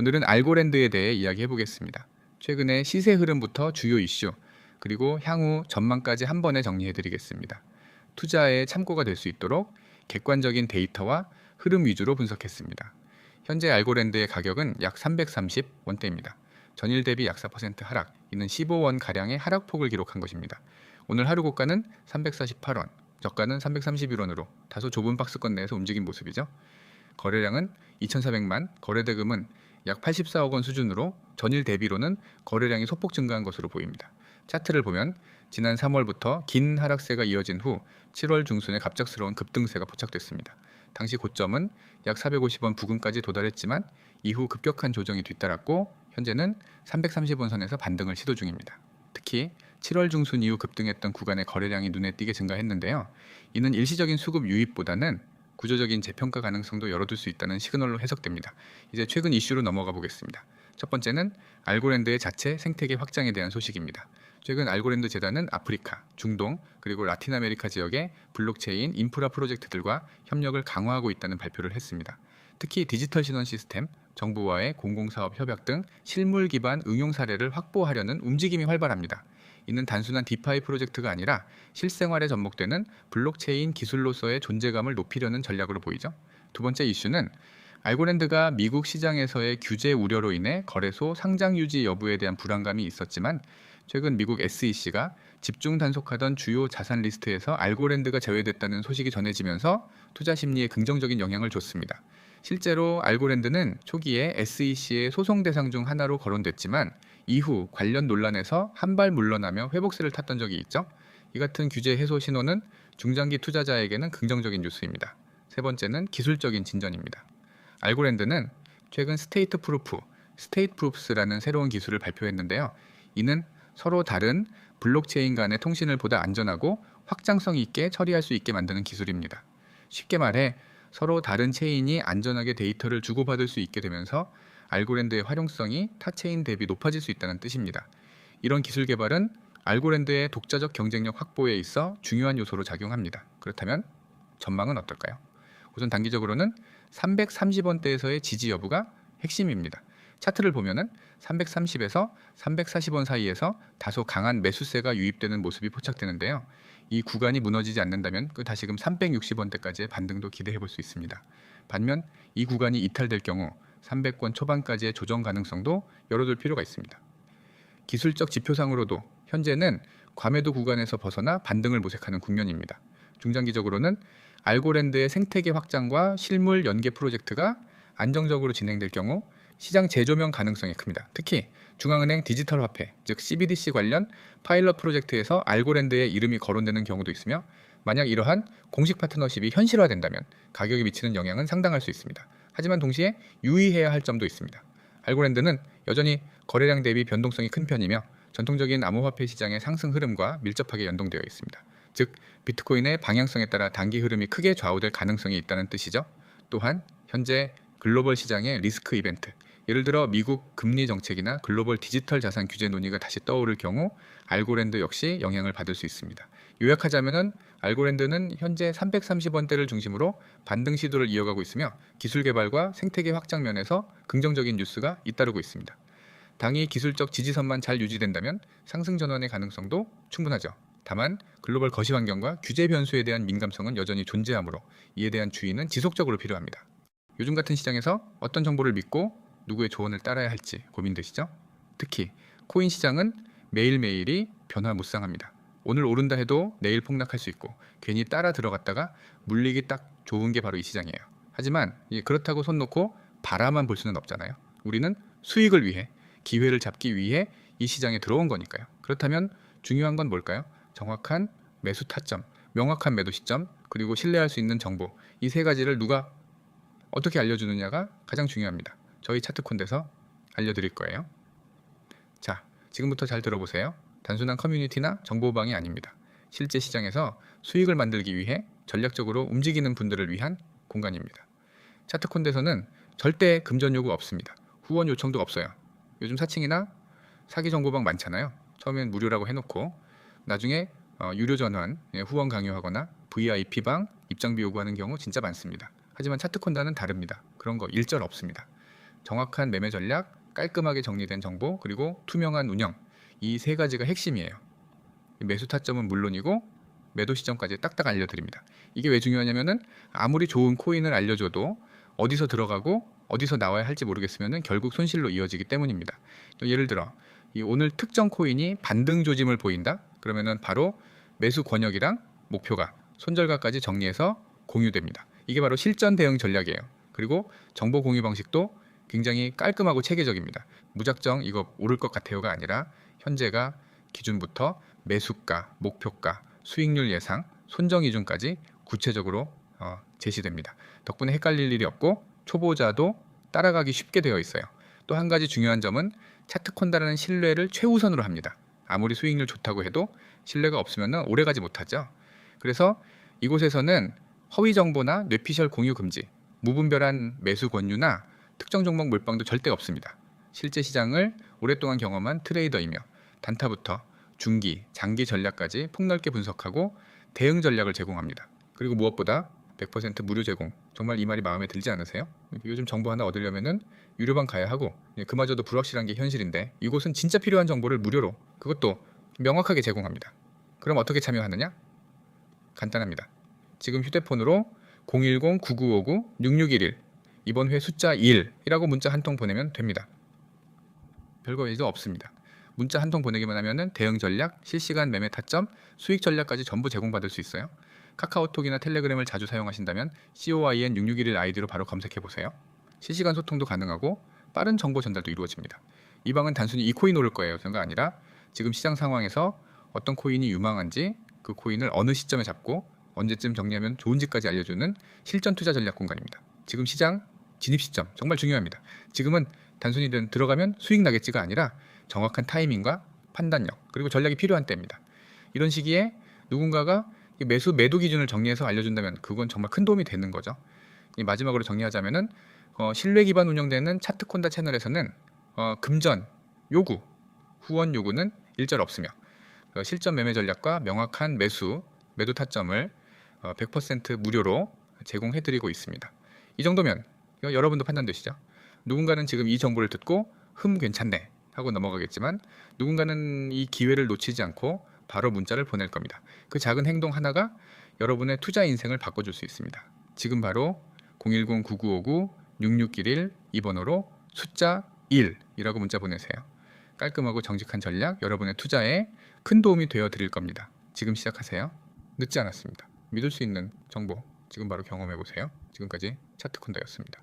오늘은 알고랜드에 대해 이야기해 보겠습니다. 최근의 시세 흐름부터 주요 이슈, 그리고 향후 전망까지 한 번에 정리해 드리겠습니다. 투자에 참고가 될 수 있도록 객관적인 데이터와 흐름 위주로 분석했습니다. 현재 알고랜드의 가격은 약 330원대입니다. 전일 대비 약 4% 하락, 이는 15원 가량의 하락폭을 기록한 것입니다. 오늘 하루 고가는 348원, 저가는 331원으로 다소 좁은 박스권 내에서 움직인 모습이죠. 거래량은 2,400만, 거래대금은 약 84억 원 수준으로 전일 대비로는 거래량이 소폭 증가한 것으로 보입니다. 차트를 보면 지난 3월부터 긴 하락세가 이어진 후 7월 중순에 갑작스러운 급등세가 포착됐습니다. 당시 고점은 약 450원 부근까지 도달했지만 이후 급격한 조정이 뒤따랐고 현재는 330원 선에서 반등을 시도 중입니다. 특히 7월 중순 이후 급등했던 구간의 거래량이 눈에 띄게 증가했는데요. 이는 일시적인 수급 유입보다는 구조적인 재평가 가능성도 열어둘 수 있다는 시그널로 해석됩니다. 이제 최근 이슈로 넘어가 보겠습니다. 첫 번째는 알고랜드의 자체 생태계 확장에 대한 소식입니다. 최근 알고랜드 재단은 아프리카, 중동, 그리고 라틴 아메리카 지역의 블록체인 인프라 프로젝트들과 협력을 강화하고 있다는 발표를 했습니다. 특히 디지털 신원 시스템, 정부와의 공공사업 협약 등 실물 기반 응용 사례를 확보하려는 움직임이 활발합니다. 이는 단순한 디파이 프로젝트가 아니라 실생활에 접목되는 블록체인 기술로서의 존재감을 높이려는 전략으로 보이죠. 두 번째 이슈는 알고랜드가 미국 시장에서의 규제 우려로 인해 거래소 상장 유지 여부에 대한 불안감이 있었지만 최근 미국 SEC가 집중 단속하던 주요 자산 리스트에서 알고랜드가 제외됐다는 소식이 전해지면서 투자 심리에 긍정적인 영향을 줬습니다. 실제로 알고랜드는 초기에 SEC의 소송 대상 중 하나로 거론됐지만 이후 관련 논란에서 한 발 물러나며 회복세를 탔던 적이 있죠. 이 같은 규제 해소 신호는 중장기 투자자에게는 긍정적인 뉴스입니다. 세 번째는 기술적인 진전입니다. 알고랜드는 최근 스테이트 프루프스라는 새로운 기술을 발표했는데요. 이는 서로 다른 블록체인 간의 통신을 보다 안전하고 확장성 있게 처리할 수 있게 만드는 기술입니다. 쉽게 말해 서로 다른 체인이 안전하게 데이터를 주고받을 수 있게 되면서 알고랜드의 활용성이 타 체인 대비 높아질 수 있다는 뜻입니다. 이런 기술 개발은 알고랜드의 독자적 경쟁력 확보에 있어 중요한 요소로 작용합니다. 그렇다면 전망은 어떨까요? 우선 단기적으로는 330원대에서의 지지 여부가 핵심입니다. 차트를 보면은 330에서 340원 사이에서 다소 강한 매수세가 유입되는 모습이 포착되는데요. 이 구간이 무너지지 않는다면 다시금 360원대까지의 반등도 기대해 볼 수 있습니다. 반면 이 구간이 이탈될 경우 300원 초반까지의 조정 가능성도 열어둘 필요가 있습니다. 기술적 지표상으로도 현재는 과매도 구간에서 벗어나 반등을 모색하는 국면입니다. 중장기적으로는 알고랜드의 생태계 확장과 실물 연계 프로젝트가 안정적으로 진행될 경우 시장 재조명 가능성이 큽니다. 특히 중앙은행 디지털 화폐, 즉 CBDC 관련 파일럿 프로젝트에서 알고랜드의 이름이 거론되는 경우도 있으며 만약 이러한 공식 파트너십이 현실화된다면 가격에 미치는 영향은 상당할 수 있습니다. 하지만 동시에 유의해야 할 점도 있습니다. 알고랜드는 여전히 거래량 대비 변동성이 큰 편이며 전통적인 암호화폐 시장의 상승 흐름과 밀접하게 연동되어 있습니다. 즉 비트코인의 방향성에 따라 단기 흐름이 크게 좌우될 가능성이 있다는 뜻이죠. 또한 현재 글로벌 시장의 리스크 이벤트, 예를 들어 미국 금리 정책이나 글로벌 디지털 자산 규제 논의가 다시 떠오를 경우 알고랜드 역시 영향을 받을 수 있습니다. 요약하자면은 알고랜드는 현재 330원대를 중심으로 반등 시도를 이어가고 있으며 기술 개발과 생태계 확장 면에서 긍정적인 뉴스가 잇따르고 있습니다. 당이 기술적 지지선만 잘 유지된다면 상승 전환의 가능성도 충분하죠. 다만 글로벌 거시 환경과 규제 변수에 대한 민감성은 여전히 존재하므로 이에 대한 주의는 지속적으로 필요합니다. 요즘 같은 시장에서 어떤 정보를 믿고 누구의 조언을 따라야 할지 고민되시죠? 특히 코인 시장은 매일매일이 변화무쌍합니다. 오늘 오른다 해도 내일 폭락할 수 있고 괜히 따라 들어갔다가 물리기 딱 좋은 게 바로 이 시장이에요. 하지만 그렇다고 손 놓고 바라만 볼 수는 없잖아요. 우리는 수익을 위해, 기회를 잡기 위해 이 시장에 들어온 거니까요. 그렇다면 중요한 건 뭘까요? 정확한 매수 타점, 명확한 매도 시점, 그리고 신뢰할 수 있는 정보, 이 세 가지를 누가 어떻게 알려주느냐가 가장 중요합니다. 저희 차트콘에서 알려드릴 거예요. 자, 지금부터 잘 들어보세요. 단순한 커뮤니티나 정보방이 아닙니다. 실제 시장에서 수익을 만들기 위해 전략적으로 움직이는 분들을 위한 공간입니다. 차트콘에서는 절대 금전 요구 없습니다. 후원 요청도 없어요. 요즘 사칭이나 사기 정보방 많잖아요. 처음엔 무료라고 해놓고 나중에 유료 전환, 후원 강요하거나 VIP방 입장비 요구하는 경우 진짜 많습니다. 하지만 차트콘단은 다릅니다. 그런 거 일절 없습니다. 정확한 매매 전략, 깔끔하게 정리된 정보, 그리고 투명한 운영, 이 세 가지가 핵심이에요. 매수 타점은 물론이고 매도 시점까지 딱딱 알려드립니다. 이게 왜 중요하냐면은 아무리 좋은 코인을 알려줘도 어디서 들어가고 어디서 나와야 할지 모르겠으면은 결국 손실로 이어지기 때문입니다. 예를 들어 이 오늘 특정 코인이 반등 조짐을 보인다? 그러면은 바로 매수 권역이랑 목표가, 손절가까지 정리해서 공유됩니다. 이게 바로 실전 대응 전략이에요. 그리고 정보 공유 방식도 굉장히 깔끔하고 체계적입니다. 무작정 이거 오를 것 같아요가 아니라 현재가 기준부터 매수가, 목표가, 수익률 예상, 손정 이중까지 구체적으로 제시됩니다. 덕분에 헷갈릴 일이 없고 초보자도 따라가기 쉽게 되어 있어요. 또 한 가지 중요한 점은 차트콘다라는 신뢰를 최우선으로 합니다. 아무리 수익률 좋다고 해도 신뢰가 없으면 오래가지 못하죠. 그래서 이곳에서는 허위 정보나 뇌피셜 공유 금지, 무분별한 매수 권유나 특정 종목 몰빵도 절대 없습니다. 실제 시장을 오랫동안 경험한 트레이더이며 단타부터 중기, 장기 전략까지 폭넓게 분석하고 대응 전략을 제공합니다. 그리고 무엇보다 100% 무료 제공. 정말 이 말이 마음에 들지 않으세요? 요즘 정보 하나 얻으려면은 유료방 가야 하고 그마저도 불확실한 게 현실인데 이곳은 진짜 필요한 정보를 무료로, 그것도 명확하게 제공합니다. 그럼 어떻게 참여하느냐? 간단합니다. 지금 휴대폰으로 010-9959-6611 이번 회 숫자 1이라고 문자 한 통 보내면 됩니다. 별거 일도 없습니다. 문자 한 통 보내기만 하면은 대응 전략, 실시간 매매 타점, 수익 전략까지 전부 제공받을 수 있어요. 카카오톡이나 텔레그램을 자주 사용하신다면 COIN6611 아이디로 바로 검색해 보세요. 실시간 소통도 가능하고 빠른 정보 전달도 이루어집니다. 이 방은 단순히 이 코인 오를 거예요가 아니라 지금 시장 상황에서 어떤 코인이 유망한지, 그 코인을 어느 시점에 잡고 언제쯤 정리하면 좋은지까지 알려주는 실전 투자 전략 공간입니다. 지금 시장 진입 시점 정말 중요합니다. 지금은 단순히 들어가면 수익 나겠지가 아니라 정확한 타이밍과 판단력, 그리고 전략이 필요한 때입니다. 이런 시기에 누군가가 매도 기준을 정리해서 알려준다면 그건 정말 큰 도움이 되는 거죠. 마지막으로 정리하자면은 신뢰 기반 운영되는 차트콘다 채널에서는 금전 요구, 후원 요구는 일절 없으며 실전 매매 전략과 명확한 매도 타점을 100% 무료로 제공해드리고 있습니다. 이 정도면 여러분도 판단되시죠? 누군가는 지금 이 정보를 듣고 괜찮네 하고 넘어가겠지만 누군가는 이 기회를 놓치지 않고 바로 문자를 보낼 겁니다. 그 작은 행동 하나가 여러분의 투자 인생을 바꿔줄 수 있습니다. 지금 바로 010-9959-6611 이 번호로 숫자 1이라고 문자 보내세요. 깔끔하고 정직한 전략, 여러분의 투자에 큰 도움이 되어 드릴 겁니다. 지금 시작하세요. 늦지 않았습니다. 믿을 수 있는 정보 지금 바로 경험해 보세요. 지금까지 차트콘다였습니다.